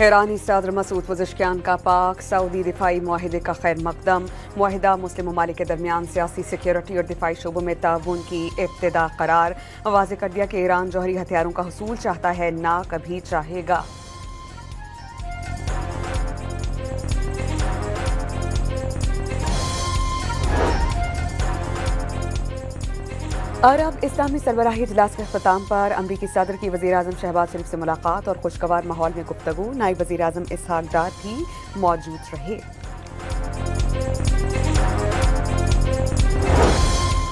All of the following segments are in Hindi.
ईरानी सदर मसूद पज़ेश्कियान का पाक सऊदी दिफाई मुआहिदे का खैर मकदम। मुआहिदा मुस्लिम ममालिक के दरमियान सियासी, सिक्योरिटी और दिफाई शोबों में ताउन की इब्तिदा करार। वाज़ेह कर दिया कि ईरान जौहरी हथियारों का हुसूल चाहता है, ना कभी चाहेगा। अरब इस्लामी सरबराही इजलास के अख्ताम पर अमरीकी सदर की वज़ीर आज़म शहबाज शरीफ से मुलाकात और खुशगवार माहौल में गुफ्तगू। नायब वज़ीर आज़म इसहाक डार भी मौजूद रहे।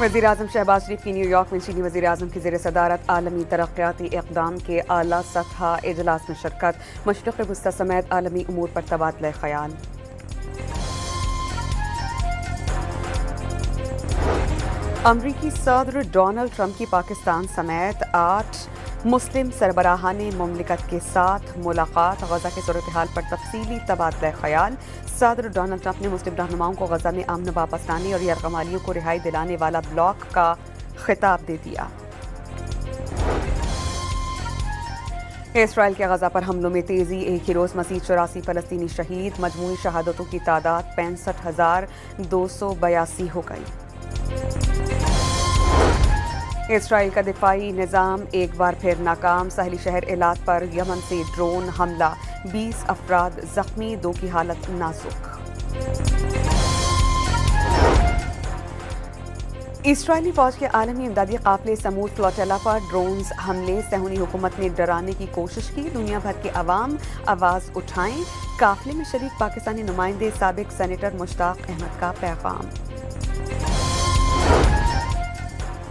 वज़ीर आज़म शहबाज शरीफ की न्यूयॉर्क में चीनी वज़ीर आज़म की ज़ेर सदारत आलमी तरक्याती इक़दाम के आला सतह इजलास में शिरकत। मशरिक़ वुस्ता समेत आलमी उमूर पर तबादला ख़याल। अमरीकी सदर डोनाल्ड ट्रंप की पाकिस्तान समेत 8 मुस्लिम सरबराहान मुमलिकत के साथ मुलाकात। गजा की सूरत हाल पर तफसीली तबादला ख़याल। सदर डोनाल्ड ट्रंप ने मुस्लिम रहनुमाओं को गजा में अमन वापस लाने और यरगमालियों को रिहाई दिलाने वाला ब्लॉक का खिताब दे दिया। इसराइल के गजा पर हमलों में तेजी, एक ही रोज मसीह 84 फलस्तीनी शहीद। मजमूई शहादतों की तादाद 65,282 हो गई। इसराइल का दिफाई निज़ाम एक बार फिर नाकाम। साहली शहर इलात पर यमन से ड्रोन हमला, 20 अफराद जख्मी, 2 की हालत नाजुक। इसराइली फौज के आलमी इमदादी काफिले समूद फ्लोटेला पर ड्रोन्स हमले। सहूनी हुकूमत ने डराने की कोशिश की। दुनिया भर के अवाम आवाज़ उठाएं। काफिले में शरीक पाकिस्तानी नुमाइंदे साबिक सेनेटर मुश्ताक अहमद का पैगाम।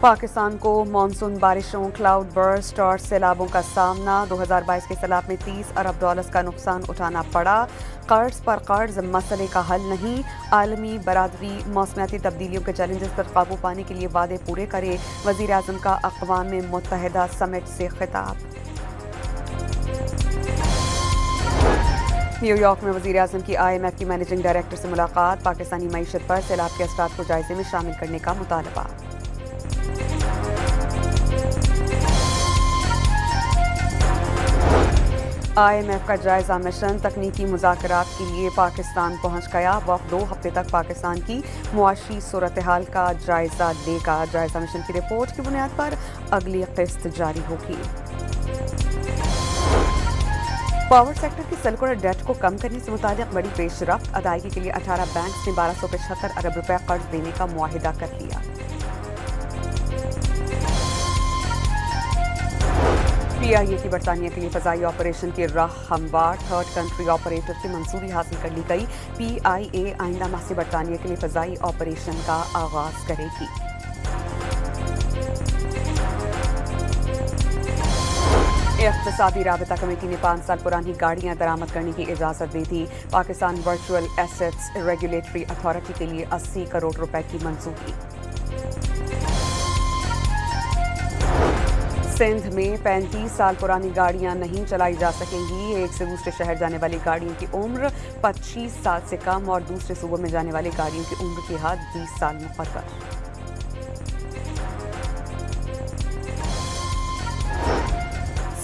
पाकिस्तान को मानसून बारिशों, क्लाउड बर्स्ट और सैलाबों का सामना। 2022 के सैलाब में 30 अरब डॉलर्स का नुकसान उठाना पड़ा। कर्ज पर कर्ज मसले का हल नहीं। आलमी बरादरी मौसमियाती तब्दीलियों के चैलेंजेस पर काबू पाने के लिए वादे पूरे करे। वज़ीर आज़म का अक़वाम मुत्तहिदा समिट से खिताब। न्यूयॉर्क में वज़ीर आज़म की IMF की मैनेजिंग डायरेक्टर से मुलाकात। पाकिस्तानी मईशत पर सैलाब के असरात को जायजे में शामिल करने का मुतालबा। IMF का जायजा मिशन। तकनीकी मुज़ाकरात के लिए पाकिस्तान पहुंच गया। वफ़द 2 हफ्ते तक पाकिस्तान की मुआशी सूरत हाल का जायजा लेगा। जायजा मिशन की रिपोर्ट की बुनियाद पर अगली किस्त जारी होगी। पावर सेक्टर की सर्कुलर डेट को कम करने से मुतालिक बड़ी पेशरफ्त। अदायगी के लिए 18 बैंक ने 1275 अरब रुपए कर्ज देने का मुआहिदा कर लिया। PIA की बरतानिया के लिए फ़ज़ाई ऑपरेशन की राह हमवार। 3rd कंट्री ऑपरेटर की मंजूरी हासिल कर ली गई। PIA आइंदा माह से बरतानिया के लिए फ़ज़ाई ऑपरेशन का आगाज करेगी। इक़्तिसादी राबता कमेटी ने 5 साल पुरानी गाड़ियां दरामद करने की इजाज़त दी थी। Pakistan virtual assets regulatory authority के लिए 80 करोड़ रुपए की मंजूरी। सिंध में 35 साल पुरानी गाड़ियां नहीं चलाई जा सकेंगी। एक से दूसरे शहर जाने वाली गाड़ियों की उम्र 25 साल से कम और दूसरे सूबों में जाने वाली गाड़ियों की उम्र की हद 20 साल मुकर्रर।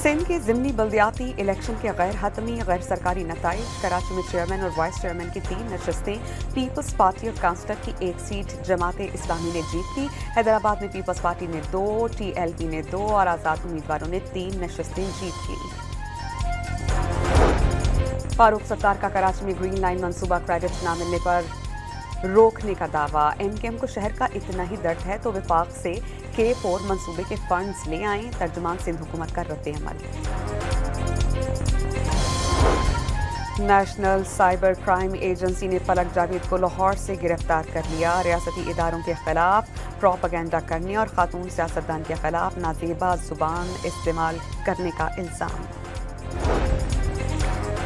सिंध के ज़िमनी बल्दियाती इलेक्शन के गैर हतमी गैर सरकारी नताइज। कराची में चेयरमैन और वाइस चेयरमैन की 3 नशस्तें। पीपल्स पार्टी और काउंसिलर की 1 सीट जमाते इस्लामी ने जीत ली। हैदराबाद में पीपल्स पार्टी ने 2, TLP ने 2 और आज़ाद उम्मीदवारों ने 3 नशस्तें जीत ली। फारूक सत्तार का कराची में ग्रीन लाइन मंसूबा क्रेडिट न मिलने पर रोकने का दावा। MKM को शहर का इतना ही दर्द है तो विफाक से K4 मंसूबे के फंड्स ले आएं। तर्जुमान सिंध हुकूमत का रद्द-ए-अमल। नेशनल साइबर क्राइम एजेंसी ने पलक जावेद को लाहौर से गिरफ्तार कर लिया। रियासती इदारों के खिलाफ प्रोपेगेंडा करने और खातून सियासतदान के खिलाफ नाजेबा जुबान इस्तेमाल करने का इल्जाम।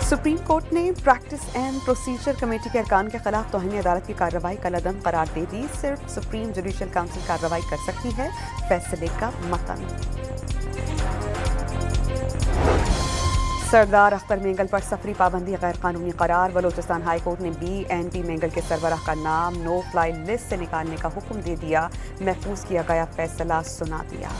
सुप्रीम कोर्ट ने प्रैक्टिस एंड प्रोसीजर कमेटी के अरकान के खिलाफ तौहीन अदालत की कार्रवाई कलअदम करार दे दी। सिर्फ सुप्रीम जुडिशल काउंसिल कार्रवाई कर सकती है। फैसले का मतन। सरदार अख्तर मेंगल पर सफरी पाबंदी गैर कानूनी करार। बलोचिस्तान हाई कोर्ट ने BNP मेंगल के सरबराह का नाम नो फ्लाई लिस्ट से निकालने का हुक्म दे दिया। महफूज किया गया फैसला सुना दिया।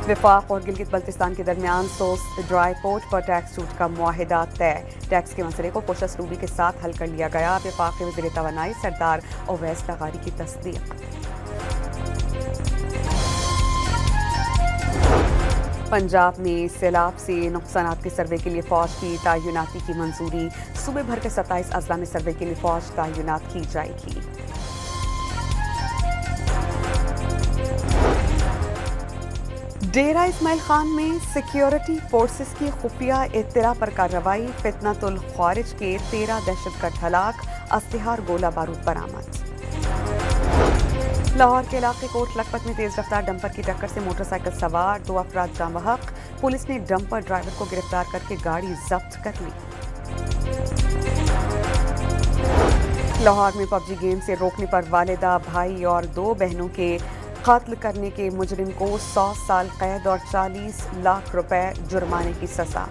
विफाक और गिलगित बल्तिस्तान के दरमियान सोस ड्राई पोर्ट पर टैक्स छूट का मुआहिदा तय। टैक्स के मसले को खुशअस्लूबी के साथ हल कर लिया गया। विफाक के वज़ीर तवानाई सरदार ओवैस लगारी की तस्दीक। पंजाब में सैलाब से नुकसानात के सर्वे के लिए फौज की तैनाती की मंजूरी। सूबे भर के 27 अजला में सर्वे के लिए फौज तैनात की जाएगी। डेरा इस्माइल खान में सिक्योरिटी फोर्सेस की खुफिया इत्तला पर कार्रवाई। फितनतुल ख्वारिज के 13 दहशतगर्द हलाक। असलहा और गोला बारूद बरामद। लाहौर के इलाके कोट लखपत में तेज रफ्तार डंपर की टक्कर से मोटरसाइकिल सवार 2 अफराद जाँ बहक। पुलिस ने डंपर ड्राइवर को गिरफ्तार करके गाड़ी जब्त कर ली। लाहौर में पबजी गेम से रोकने पर वालिदा, भाई और 2 बहनों के कत्ल करने के मुजरिम को 100 साल कैद और 40 लाख रुपए जुर्माने की सजा।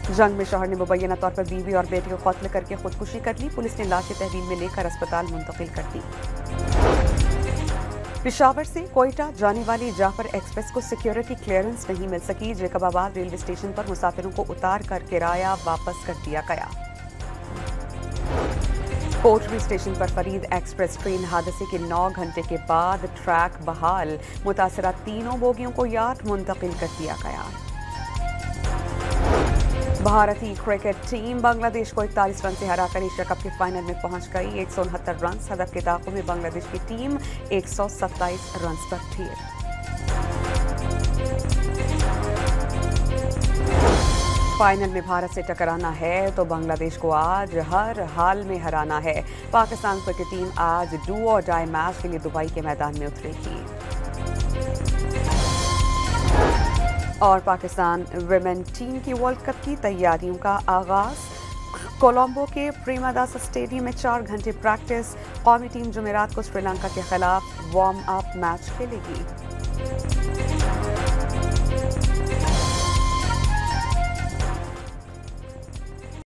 जंग में शौहर ने मुबैना तौर पर बीवी और बेटी को कत्ल करके खुदकुशी कर ली। पुलिस ने लाशें तहवील में लेकर अस्पताल मुंतकिल कर दी। पेशावर से कोयटा जाने वाली जाफर एक्सप्रेस को सिक्योरिटी क्लियरेंस नहीं मिल सकी। जैकबाबाद रेलवे स्टेशन पर मुसाफिरों को उतार कर किराया वापस कर दिया गया। कोटरी स्टेशन पर फरीद एक्सप्रेस ट्रेन हादसे के 9 घंटे के बाद ट्रैक बहाल। मुतासरा तीनों बोगियों को यार्ड मुंतकिल कर दिया गया। भारतीय क्रिकेट टीम बांग्लादेश को 41 रन से हराकर एशिया कप के फाइनल में पहुंच गई। 169 रन हदफ के ताक़ों में बांग्लादेश की टीम 127 रन पर थी। फाइनल में भारत से टकराना है तो बांग्लादेश को आज हर हाल में हराना है। पाकिस्तान क्रिकेट टीम आज डू और डाई मैच के लिए दुबई के मैदान में उतरेगी। और पाकिस्तान विमेन टीम की वर्ल्ड कप की तैयारियों का आगाज। कोलंबो के प्रेमादासा स्टेडियम में 4 घंटे प्रैक्टिस। कौमी टीम जुमेरात को श्रीलंका के खिलाफ वार्म अप मैच खेलेगी।